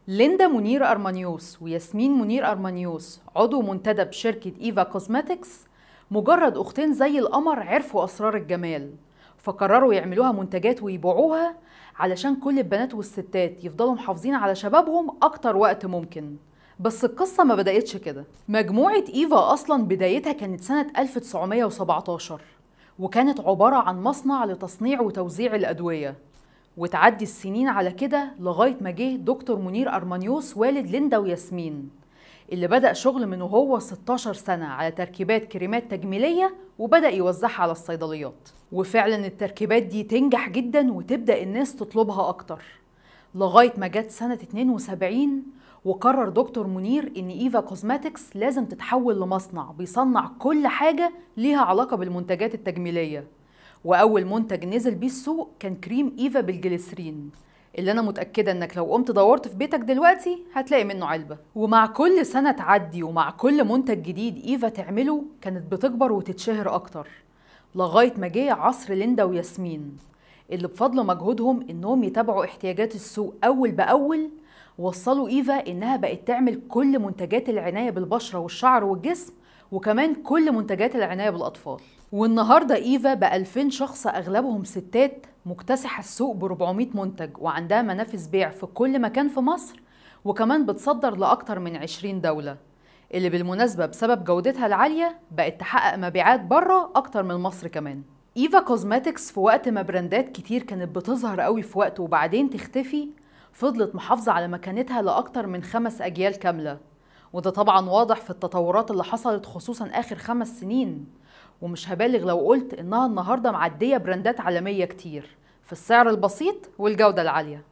ليندا منير أرمانيوس وياسمين منير أرمانيوس عضو منتدب شركة إيفا كوزماتكس مجرد أختين زي القمر عرفوا أسرار الجمال، فقرروا يعملوها منتجات ويبيعوها علشان كل البنات والستات يفضلوا محافظين على شبابهم أكتر وقت ممكن. بس القصة ما بدأتش كده. مجموعة إيفا أصلا بدايتها كانت سنة 1917 وكانت عبارة عن مصنع لتصنيع وتوزيع الأدوية، وتعدي السنين على كده لغاية ما جه دكتور منير أرمانيوس والد ليندا وياسمين اللي بدأ شغل من وهو 16 سنة على تركيبات كريمات تجميلية وبدأ يوزعها على الصيدليات. وفعلا التركيبات دي تنجح جدا وتبدأ الناس تطلبها أكتر لغاية ما جت سنة 72 وقرر دكتور منير إن إيفا كوزماتكس لازم تتحول لمصنع بيصنع كل حاجة ليها علاقة بالمنتجات التجميلية. وأول منتج نزل بيه السوق كان كريم إيفا بالجليسرين اللي أنا متأكدة إنك لو قمت دورت في بيتك دلوقتي هتلاقي منه علبة. ومع كل سنة تعدي ومع كل منتج جديد إيفا تعمله كانت بتكبر وتتشهر أكتر لغاية ما جه عصر ليندا وياسمين اللي بفضل مجهودهم إنهم يتابعوا احتياجات السوق أول بأول وصلوا إيفا إنها بقت تعمل كل منتجات العناية بالبشرة والشعر والجسم وكمان كل منتجات العناية بالأطفال. والنهاردة إيفا ب2000 شخص أغلبهم ستات مكتسحة السوق ب400 منتج وعندها منافذ بيع في كل مكان في مصر وكمان بتصدر لأكتر من 20 دولة اللي بالمناسبة بسبب جودتها العالية بقت تحقق مبيعات بره أكتر من مصر كمان. إيفا كوزماتكس في وقت ما براندات كتير كانت بتظهر قوي في وقت وبعدين تختفي فضلت محافظة على مكانتها لأكتر من 5 أجيال كاملة، وده طبعا واضح في التطورات اللي حصلت خصوصا آخر 5 سنين. ومش هبالغ لو قلت إنها النهاردة معدية براندات عالمية كتير في السعر البسيط والجودة العالية.